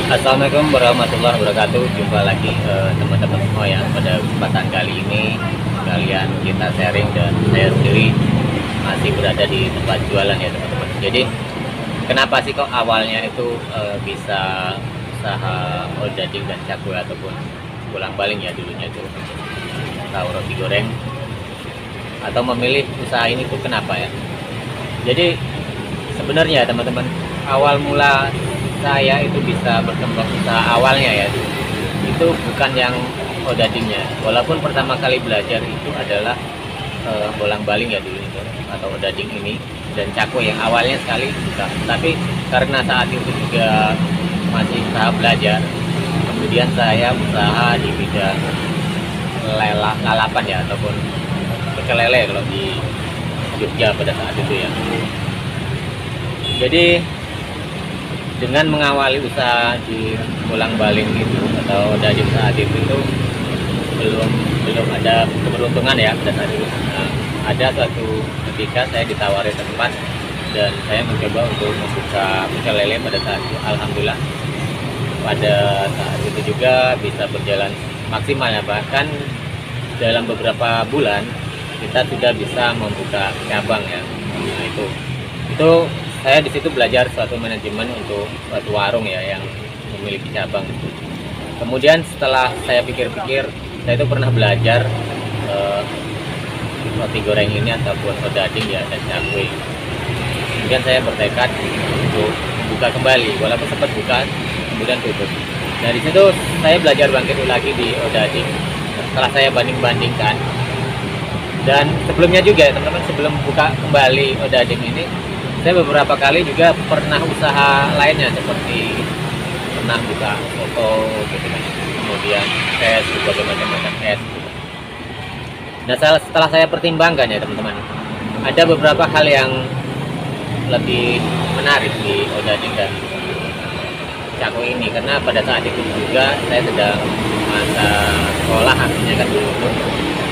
Assalamualaikum warahmatullahi wabarakatuh. Jumpa lagi teman-teman semua ya. Pada kesempatan kali ini kalian kita sharing dan saya sendiri masih berada di tempat jualan ya teman-teman. Jadi kenapa sih kok awalnya itu bisa usaha odading dan cakwe ataupun pulang baling ya dulunya itu atau roti goreng atau memilih usaha ini tuh kenapa ya? Jadi sebenarnya teman-teman, awal mula saya itu bisa berkembang usaha awalnya ya itu bukan yang odadingnya, walaupun pertama kali belajar itu adalah bolang baling ya dulu itu atau odading ini dan cakwe yang awalnya sekali buka, tapi karena saat itu juga masih tahap belajar, kemudian saya usaha di bidang lalapan ya ataupun pecel lele kalau di Jogja pada saat itu ya. Jadi dengan mengawali usaha di bolang baling itu atau odading saat itu belum ada keberuntungan ya pada saat itu. Nah, ada suatu ketika saya ditawari tempat dan saya mencoba untuk membuka pecel lele pada saat itu. Alhamdulillah pada saat itu juga bisa berjalan maksimal ya, bahkan dalam beberapa bulan kita sudah bisa membuka cabang ya. Nah, itu saya di situ belajar suatu manajemen untuk suatu warung ya yang memiliki cabang. Kemudian setelah saya pikir-pikir, saya itu pernah belajar roti goreng ini ataupun odading ya dan cakwe. Kemudian saya bertekad untuk buka kembali, walaupun sempat buka kemudian tutup. Dari situ saya belajar bangkit lagi di odading. Setelah saya banding-bandingkan, dan sebelumnya juga ya teman-teman, sebelum buka kembali odading ini, saya beberapa kali juga pernah usaha lainnya seperti pernah buka soto gitu kan, kemudian es, berbagai macam es gitu. Nah setelah saya pertimbangkan ya teman-teman, ada beberapa hal yang lebih menarik di odading dan cakwe ini, karena pada saat itu juga saya sedang masa sekolah artinya kan dulu,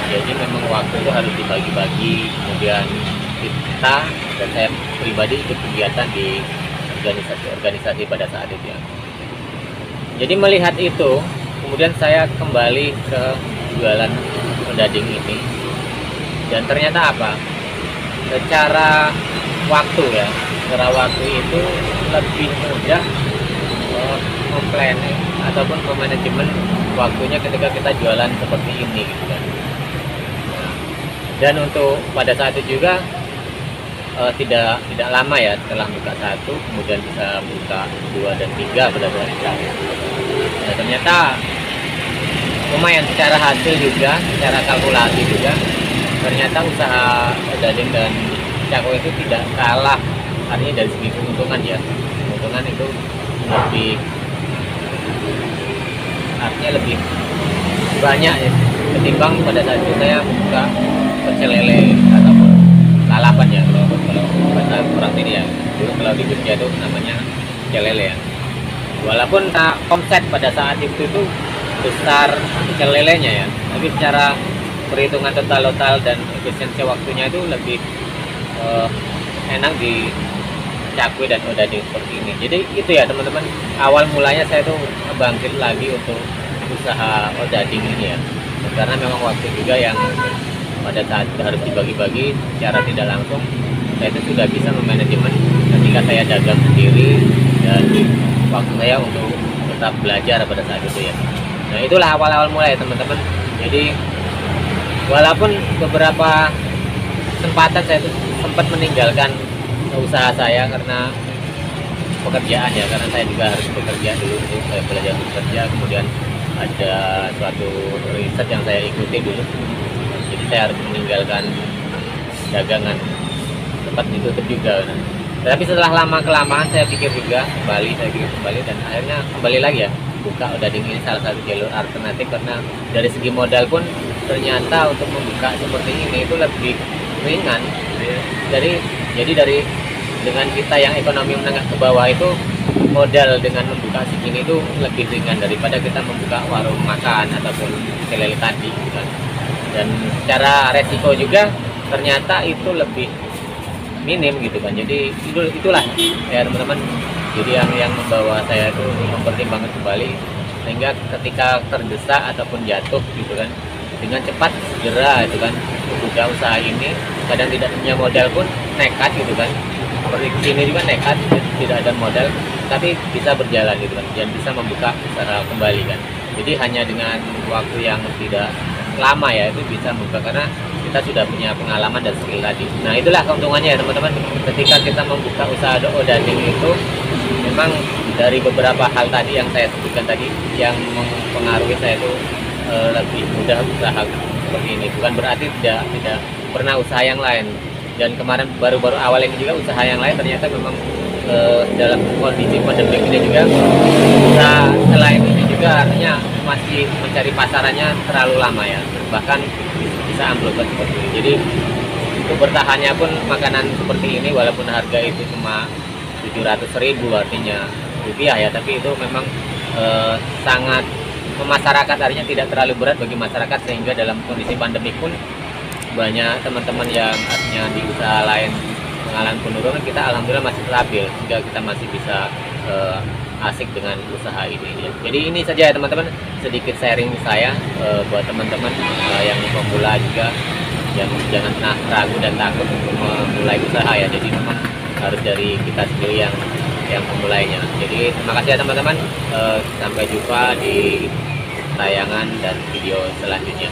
jadi memang waktu itu harus dibagi-bagi. Kemudian kita dan saya pribadi ikut kegiatan di organisasi pada saat itu ya. Jadi melihat itu, kemudian saya kembali ke jualan odading ini, dan ternyata apa? Secara waktu ya, secara waktu itu lebih mudah memplanning ataupun memanajemen waktunya ketika kita jualan seperti ini gitu kan. Dan untuk pada saat itu juga tidak lama ya setelah buka satu, kemudian bisa buka 2 dan 3 pada saat itu. Nah, ternyata lumayan secara hasil juga, secara kalkulasi juga, ternyata usaha odading dan cakwe itu tidak kalah, artinya dari segi keuntungan ya, keuntungan itu artinya lebih banyak ya ketimbang pada saat itu saya buka pecel lele ataupun lalapan ya kalau bahasa orang sini ya. Dulu kalau di Jogja itu namanya pecel lele ya. Walaupun omset pada saat itu besar pecel lelenya ya, tapi secara perhitungan total dan efisiensi waktunya itu lebih enak di cakwe dan odading seperti ini. Jadi itu ya teman-teman, awal mulanya saya tuh bangkit lagi untuk usaha odading ini ya, karena memang waktu juga yang pada saat itu harus dibagi-bagi secara tidak langsung. Saya itu sudah bisa memanajemen ketika saya dagang sendiri dan waktu saya untuk tetap belajar pada saat itu ya. Nah itulah awal-awal mulai ya teman-teman. Jadi walaupun beberapa kesempatan saya itu sempat meninggalkan usaha saya karena pekerjaan ya, karena saya juga harus bekerja dulu, saya belajar bekerja, kemudian ada suatu riset yang saya ikuti dulu, jadi saya harus meninggalkan dagangan, tempat ditutup juga. Nah, tapi setelah lama kelamaan saya pikir kembali dan akhirnya kembali lagi ya buka odading ini, salah satu jalur alternatif, karena dari segi modal pun ternyata untuk membuka seperti ini itu lebih ringan. Jadi dengan kita yang ekonomi menengah ke bawah itu, modal dengan membuka segini itu lebih ringan daripada kita membuka warung makan ataupun lele tadi gitu kan. Dan secara resiko juga ternyata itu lebih minim gitu kan. Jadi itulah ya teman-teman, Jadi yang membawa saya itu mempertimbangkan kembali, sehingga ketika terdesak ataupun jatuh gitu kan, dengan cepat segera itu kan membuka usaha ini. Kadang tidak punya modal pun nekat gitu kan, seperti di sini juga nekat, tidak ada modal tapi bisa berjalan gitu kan, dan bisa membuka usaha kembali kan. Jadi hanya dengan waktu yang tidak lama ya itu bisa membuka, karena kita sudah punya pengalaman dan skill tadi. Nah itulah keuntungannya ya teman-teman, ketika kita membuka usaha odading itu memang dari beberapa hal tadi yang saya sebutkan tadi yang mempengaruhi saya itu lebih mudah usaha seperti ini. Bukan berarti tidak pernah usaha yang lain, dan kemarin baru-baru awal ini juga usaha yang lain ternyata memang dalam kondisi pandemi ini juga usaha selain ini juga artinya masih mencari pasarannya terlalu lama ya, bahkan bisa ambruk seperti ini. Jadi untuk bertahannya pun makanan seperti ini walaupun harga itu cuma 700.000 artinya rupiah ya, tapi itu memang sangat memasyarakat, artinya tidak terlalu berat bagi masyarakat, sehingga dalam kondisi pandemi pun banyak teman-teman yang artinya di usaha lain mengalami penurunan, kita alhamdulillah masih stabil, sehingga kita masih bisa asik dengan usaha ini ya. Jadi ini saja ya teman-teman, sedikit sharing saya buat teman-teman yang pemula juga, yang jangan pernah ragu dan takut untuk memulai usaha ya. Jadi memang harus dari kita sendiri yang memulainya. Jadi terima kasih ya teman-teman, sampai jumpa di tayangan dan video selanjutnya.